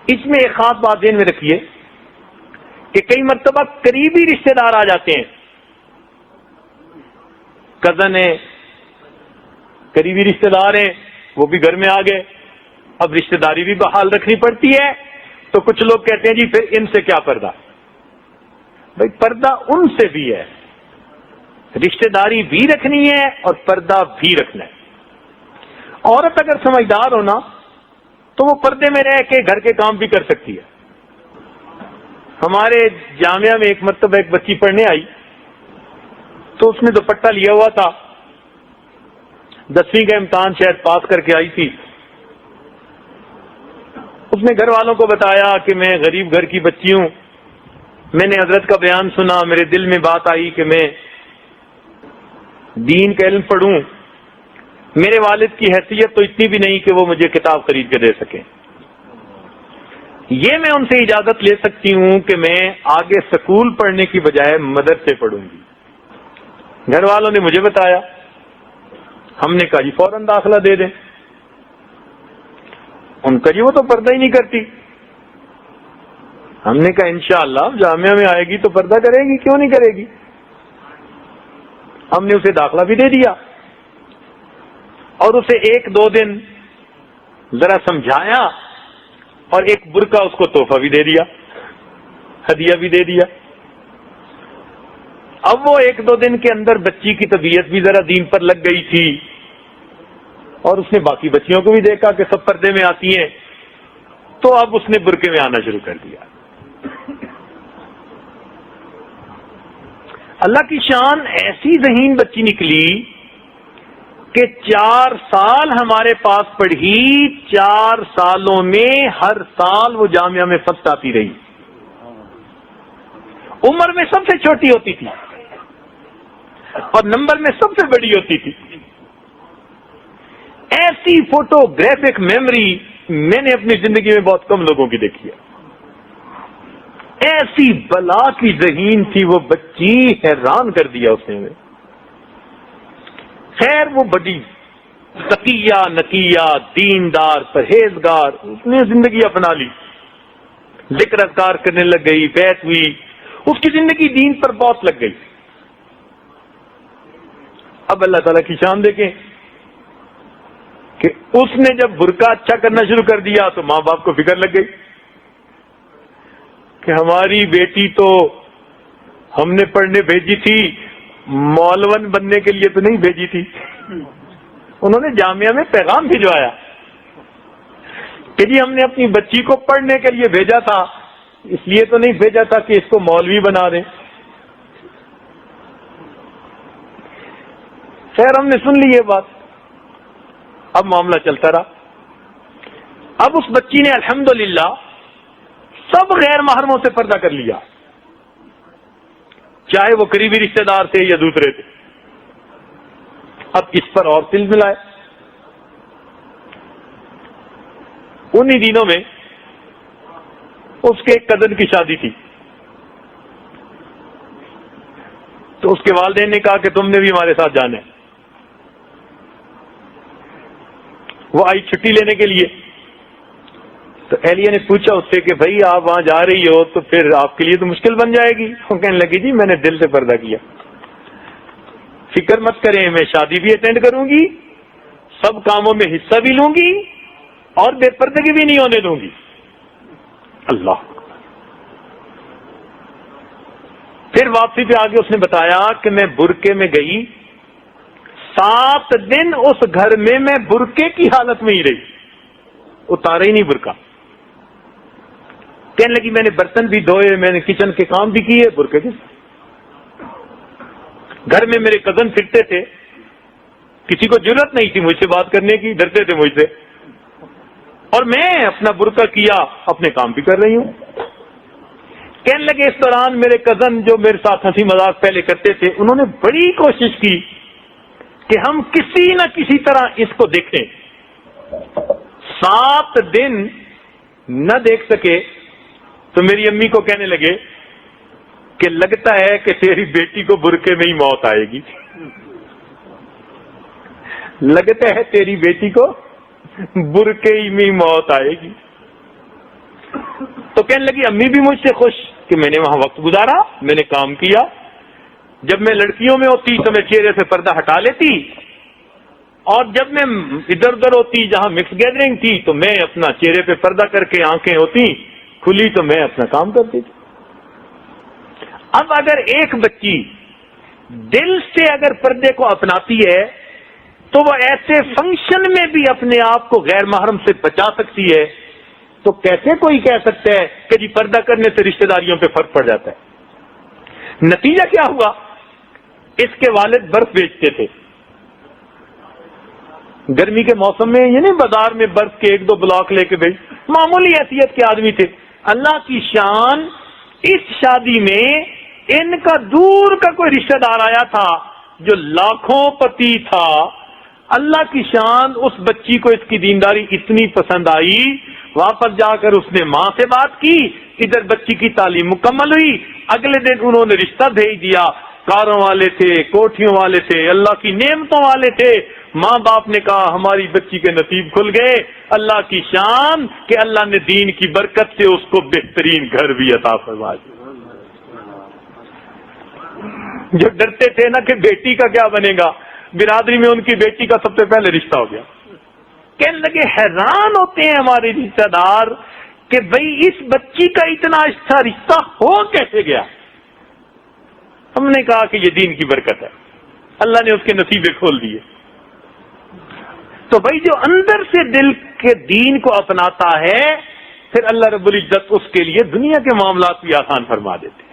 اس میں ایک خاص بات ذہن میں رکھیے کہ کئی مرتبہ قریبی رشتہ دار آ جاتے ہیں، کزن ہیں، قریبی رشتہ دار ہیں، وہ بھی گھر میں آ گئے، اب رشتہ داری بھی بحال رکھنی پڑتی ہے، تو کچھ لوگ کہتے ہیں جی پھر ان سے کیا پردہ؟ بھائی پردہ ان سے بھی ہے، رشتہ داری بھی رکھنی ہے اور پردہ بھی رکھنا ہے۔ عورت اگر سمجھدار ہونا تو وہ پردے میں رہ کے گھر کے کام بھی کر سکتی ہے۔ ہمارے جامعہ میں ایک مرتبہ ایک بچی پڑھنے آئی تو اس نے دوپٹہ لیا ہوا تھا، 10ویں کا امتحان شاید پاس کر کے آئی تھی۔ اس نے گھر والوں کو بتایا کہ میں غریب گھر کی بچی ہوں، میں نے حضرت کا بیان سنا، میرے دل میں بات آئی کہ میں دین کا علم پڑھوں، میرے والد کی حیثیت تو اتنی بھی نہیں کہ وہ مجھے کتاب خرید کے دے سکیں، یہ میں ان سے اجازت لے سکتی ہوں کہ میں آگے سکول پڑھنے کی بجائے مدرسے پڑھوں گی۔ گھر والوں نے مجھے بتایا، ہم نے کہا جی فوراً داخلہ دے دیں۔ ان کا جی وہ تو پردہ ہی نہیں کرتی۔ ہم نے کہا انشاءاللہ جامعہ میں آئے گی تو پردہ کرے گی، کیوں نہیں کرے گی؟ ہم نے اسے داخلہ بھی دے دیا اور اسے 1-2 دن ذرا سمجھایا اور ایک برقع اس کو تحفہ بھی دے دیا، ہدیہ بھی دے دیا۔ اب وہ 1-2 دن کے اندر بچی کی طبیعت بھی ذرا دین پر لگ گئی تھی اور اس نے باقی بچیوں کو بھی دیکھا کہ سب پردے میں آتی ہیں، تو اب اس نے برقعے میں آنا شروع کر دیا۔ اللہ کی شان ایسی ذہین بچی نکلی کہ 4 سال ہمارے پاس پڑھی، 4 سالوں میں ہر سال وہ جامعہ میں فرسٹ آتی رہی، عمر میں سب سے چھوٹی ہوتی تھی اور نمبر میں سب سے بڑی ہوتی تھی۔ ایسی فوٹوگرافک میموری میں نے اپنی زندگی میں بہت کم لوگوں کی دیکھی ہے۔ ایسی بلا کی ذہین تھی وہ بچی، حیران کر دیا اس نے۔ خیر وہ بڑی تقیہ نقیہ دیندار پرہیزگار، اس نے زندگی اپنا لی، ذکر اذکار کرنے لگ گئی، بیعت ہوئی، اس کی زندگی دین پر بہت لگ گئی۔ اب اللہ تعالیٰ کی شان دیکھیں کہ اس نے جب برقع اچھا کرنا شروع کر دیا تو ماں باپ کو فکر لگ گئی کہ ہماری بیٹی تو ہم نے پڑھنے بھیجی تھی، مولون بننے کے لیے تو نہیں بھیجی تھی۔ انہوں نے جامعہ میں پیغام بھجوایا کہ جی ہم نے اپنی بچی کو پڑھنے کے لیے بھیجا تھا، اس لیے تو نہیں بھیجا تھا کہ اس کو مولوی بنا دیں۔ خیر ہم نے سن لی یہ بات، اب معاملہ چلتا رہا۔ اب اس بچی نے الحمدللہ سب غیر محرموں سے پردہ کر لیا، چاہے وہ قریبی رشتہ دار تھے یا دوسرے تھے۔ اب اس پر اور تل ملائے۔ انہی دنوں میں اس کے ایک کزن کی شادی تھی، تو اس کے والدین نے کہا کہ تم نے بھی ہمارے ساتھ جانا ہے۔ وہ آئی چھٹی لینے کے لیے، تو اہلیہ نے پوچھا اس سے کہ بھائی آپ وہاں جا رہی ہو تو پھر آپ کے لیے تو مشکل بن جائے گی۔ وہ کہنے لگی جی میں نے دل سے پردہ کیا، فکر مت کریں، میں شادی بھی اٹینڈ کروں گی، سب کاموں میں حصہ بھی لوں گی اور بے پردگی بھی نہیں ہونے دوں گی۔ اللہ۔ پھر واپسی پہ آگے اس نے بتایا کہ میں برقعے میں گئی، 7 دن اس گھر میں برقعے کی حالت میں ہی رہی، اتارا ہی نہیں برقعہ۔ کہنے لگی میں نے برتن بھی دھوئے، میں نے کچن کے کام بھی کیے برقعے کے۔ گھر میں میرے کزن پھرتے تھے، کسی کو ضرورت نہیں تھی مجھ سے بات کرنے کی، ڈرتے تھے مجھ سے، اور میں اپنا برقعہ کیا، اپنے کام بھی کر رہی ہوں۔ کہنے لگے اس دوران میرے کزن جو میرے ساتھ ہنسی مذاق پہلے کرتے تھے، انہوں نے بڑی کوشش کی کہ ہم کسی نہ کسی طرح اس کو دیکھیں۔ 7 دن نہ دیکھ سکے تو میری امی کو کہنے لگے کہ لگتا ہے کہ تیری بیٹی کو برقعے میں ہی موت آئے گی، لگتا ہے تیری بیٹی کو برقعے میں ہی موت آئے گی۔ تو کہنے لگی امی بھی مجھ سے خوش کہ میں نے وہاں وقت گزارا، میں نے کام کیا. جب میں لڑکیوں میں ہوتی تو میں چہرے سے پردہ ہٹا لیتی، اور جب میں ادھر ادھر ہوتی جہاں مکس گیدرنگ تھی تو میں اپنا چہرے پہ پردہ کر کے آنکھیں ہوتی کھلی تو میں اپنا کام کرتی تھی. اب اگر ایک بچی دل سے اگر پردے کو اپناتی ہے تو وہ ایسے فنکشن میں بھی اپنے آپ کو غیر محرم سے بچا سکتی ہے، تو کیسے کوئی کہہ سکتا ہے کہ جی پردہ کرنے سے رشتہ داریوں پہ فرق پڑ جاتا ہے؟ نتیجہ کیا ہوا؟ اس کے والد برف بیچتے تھے. گرمی کے موسم میں یہ نہیں بازار میں برف کے 1-2 بلاک لے کے بیچ، معمولی حیثیت کے آدمی تھے. اللہ کی شان، اس شادی میں ان کا دور کا کوئی رشتہ دار آیا تھا جو لاکھوں پتی تھا. اللہ کی شان، اس بچی کو اس کی دینداری اتنی پسند آئی، واپس جا کر اس نے ماں سے بات کی، ادھر بچی کی تعلیم مکمل ہوئی، اگلے دن انہوں نے رشتہ بھیج دیا. کاروں والے تھے، کوٹھیوں والے تھے، اللہ کی نعمتوں والے تھے. ماں باپ نے کہا ہماری بچی کے نصیب کھل گئے. اللہ کی شان کہ اللہ نے دین کی برکت سے اس کو بہترین گھر بھی عطا فرما دیا. جو ڈرتے تھے نا کہ بیٹی کا کیا بنے گا، برادری میں ان کی بیٹی کا سب سے پہلے رشتہ ہو گیا. کہنے لگے حیران ہوتے ہیں ہمارے رشتہ دار کہ بھئی اس بچی کا اتنا اچھا رشتہ ہو کیسے گیا. ہم نے کہا کہ یہ دین کی برکت ہے، اللہ نے اس کے نصیبے کھول دیے. تو بھائی جو اندر سے دل کے دین کو اپناتا ہے پھر اللہ رب العزت اس کے لیے دنیا کے معاملات بھی آسان فرما دیتے.